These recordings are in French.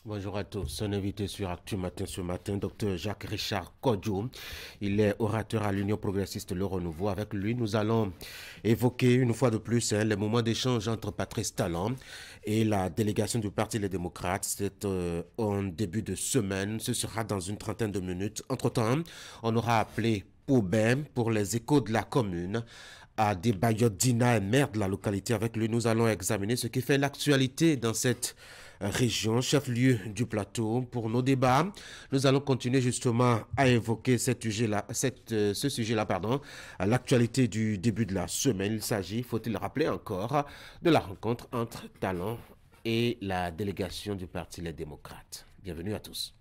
Bonjour à tous. Un invité sur Actu Matin ce matin, Dr Jacques Richard Kodjo. Il est orateur à l'Union progressiste Le Renouveau. Avec lui, nous allons évoquer une fois de plus les moments d'échange entre Patrice Talon et la délégation du Parti Les Démocrates. C'est en début de semaine. Ce sera dans une trentaine de minutes. Entre-temps, on aura appelé Paubin pour les échos de la commune à des Bayodina et maire de la localité. Avec lui, nous allons examiner ce qui fait l'actualité dans cette région, chef-lieu du plateau. Pour nos débats, nous allons continuer justement à évoquer ce sujet-là, l'actualité du début de la semaine. Il s'agit, faut-il rappeler encore, de la rencontre entre Talon et la délégation du Parti Les Démocrates. Bienvenue à tous.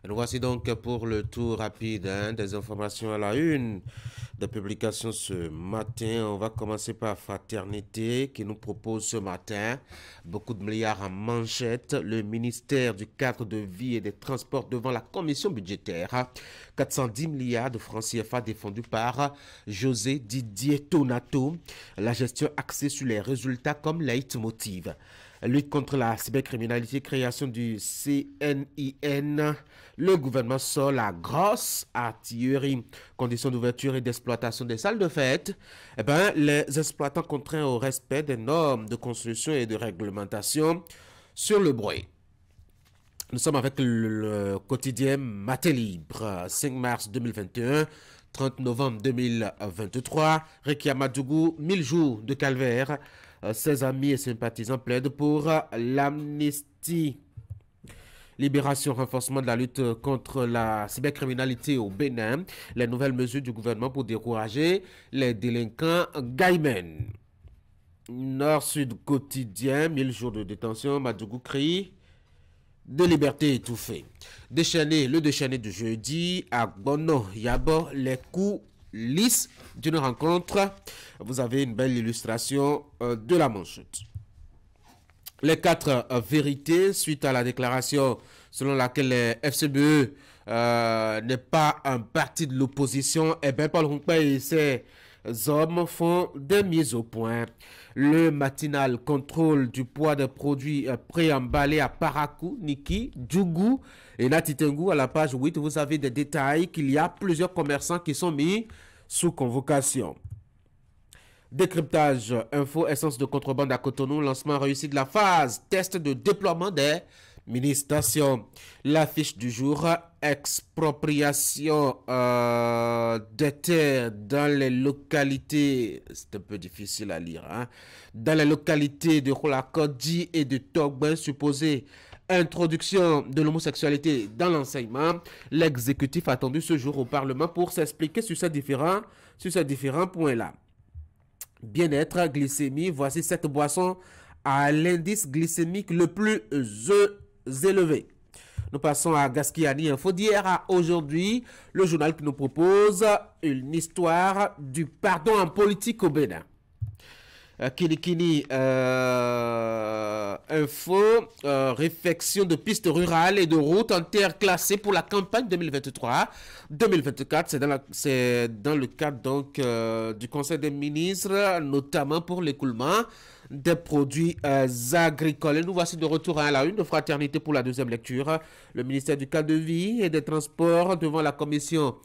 Nous voici donc pour le tour rapide des informations à la une de publication ce matin. On va commencer par Fraternité qui nous propose ce matin beaucoup de milliards en manchette. Le ministère du cadre de vie et des transports devant la commission budgétaire. 410 milliards de francs CFA défendus par José Didier Tonato. La gestion axée sur les résultats comme leitmotiv. Lutte contre la cybercriminalité, création du CNIN. Le gouvernement sort la grosse artillerie. Conditions d'ouverture et d'exploitation des salles de fête. Les exploitants contraints au respect des normes de construction et de réglementation sur le bruit. Nous sommes avec le quotidien Matin Libre, 5 mars 2021, 30 novembre 2023. Rekia Madougou, 1000 jours de calvaire. Ses amis et sympathisants plaident pour l'amnistie. Libération, renforcement de la lutte contre la cybercriminalité au Bénin. Les nouvelles mesures du gouvernement pour décourager les délinquants Gaimen. Nord-Sud quotidien, 1000 jours de détention. Madougou crie de liberté étouffée. Le déchaîné du jeudi à Bono Yabo, les coups lisses d'une rencontre. Vous avez une belle illustration de la manchette. Les 4 vérités suite à la déclaration selon laquelle le FCBE n'est pas un parti de l'opposition. Paul Hunkpa et ses hommes font des mises au point. Le matinal contrôle du poids des produits préemballés à Parakou, Niki, Djougou et Natitengu. À la page 8, vous avez des détails qu'il y a plusieurs commerçants qui sont mis sous convocation. Décryptage, info, essence de contrebande à Cotonou, lancement réussi de la phase, test de déploiement des mini-stations. L'affiche du jour, expropriation des terres dans les localités, c'est un peu difficile à lire, dans les localités de Rolakodi et de Togben supposées. Introduction de l'homosexualité dans l'enseignement. L'exécutif attendu ce jour au Parlement pour s'expliquer sur ces différents points-là. Bien-être, glycémie, voici cette boisson à l'indice glycémique le plus élevé. Nous passons à Gaskiani Info d'hier à aujourd'hui, le journal qui nous propose une histoire du pardon en politique au Bénin. Kinikini Info, réflexion de pistes rurales et de routes en terre classées pour la campagne 2023-2024. C'est dans le cadre donc du Conseil des ministres, notamment pour l'écoulement des produits agricoles. Et nous voici de retour à la une de Fraternité pour la deuxième lecture. Le ministère du cadre de vie et des transports devant la commission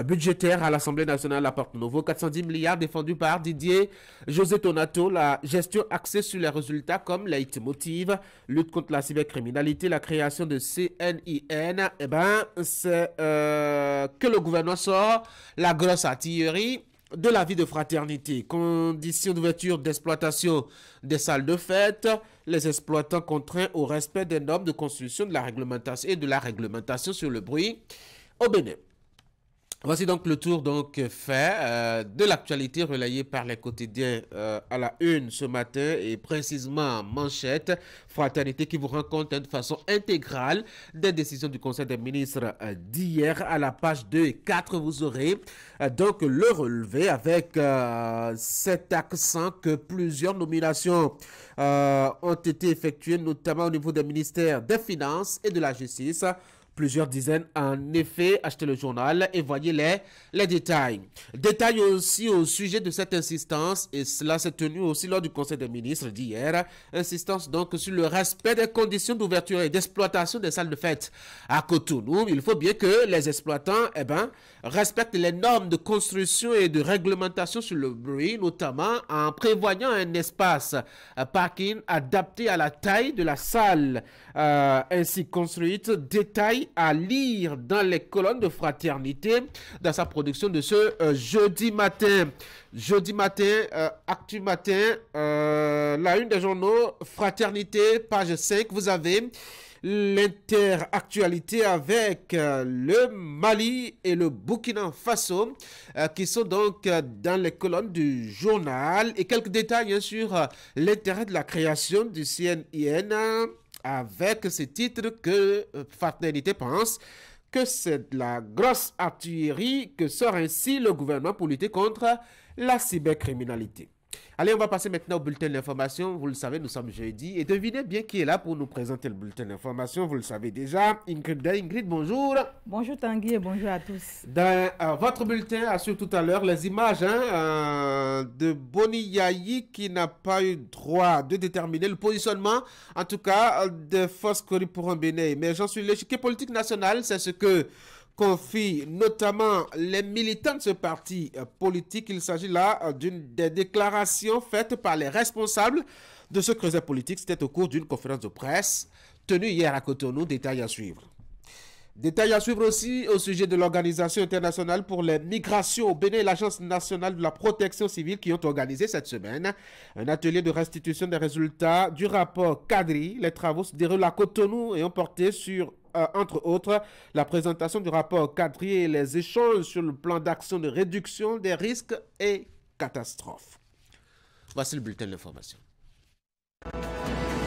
budgétaire à l'Assemblée nationale à Porto-Novo. 410 milliards défendus par Didier José Tonato. La gestion axée sur les résultats comme leitmotiv, lutte contre la cybercriminalité, la création de CNIN. C'est que le gouvernement sort la grosse artillerie de la vie de fraternité. Conditions d'ouverture d'exploitation des salles de fête, les exploitants contraints au respect des normes de construction de la réglementation et de la réglementation sur le bruit au Bénin. Voici donc le tour fait de l'actualité relayée par les quotidiens à la une ce matin et précisément manchette. Fraternité qui vous rend compte de façon intégrale des décisions du Conseil des ministres d'hier. À la page 2 et 4, vous aurez donc le relevé avec cet accent que plusieurs nominations ont été effectuées, notamment au niveau des ministères des Finances et de la Justice. Plusieurs dizaines, en effet, achetez le journal et voyez les détails. Détails aussi au sujet de cette insistance, et cela s'est tenu aussi lors du Conseil des ministres d'hier. Insistance donc sur le respect des conditions d'ouverture et d'exploitation des salles de fête à Cotonou. Il faut bien que les exploitants respectent les normes de construction et de réglementation sur le bruit, notamment en prévoyant un espace parking adapté à la taille de la salle ainsi construite. Détail à lire dans les colonnes de Fraternité dans sa production de ce jeudi matin. Jeudi matin, Actu Matin, la une des journaux, Fraternité, page 5, vous avez l'interactualité avec le Mali et le Burkina Faso qui sont donc dans les colonnes du journal, et quelques détails sur l'intérêt de la création du CNIN avec ce titre que Fraternité pense que c'est de la grosse artillerie que sort ainsi le gouvernement pour lutter contre la cybercriminalité. Allez, on va passer maintenant au bulletin d'information. Vous le savez, nous sommes jeudi. Et devinez bien qui est là pour nous présenter le bulletin d'information. Vous le savez déjà. Ingrid, bonjour. Bonjour Tanguy et bonjour à tous. Dans votre bulletin a su tout à l'heure les images de Boni Yayi qui n'a pas eu droit de déterminer le positionnement, en tout cas, de forces Kori pour un Bénin. Mais j'en suis l'échiquier politique national, c'est ce que confie notamment les militants de ce parti politique. Il s'agit là d'une des déclarations faites par les responsables de ce creuset politique. C'était au cours d'une conférence de presse tenue hier à Cotonou. Détails à suivre. Détails à suivre aussi au sujet de l'Organisation internationale pour les migrations au Bénin et l'Agence nationale de la protection civile qui ont organisé cette semaine un atelier de restitution des résultats du rapport Kadri. Les travaux se déroulent à Cotonou et ont porté sur entre autres, la présentation du rapport Kadri et les échanges sur le plan d'action de réduction des risques et catastrophes. Voici le bulletin d'information.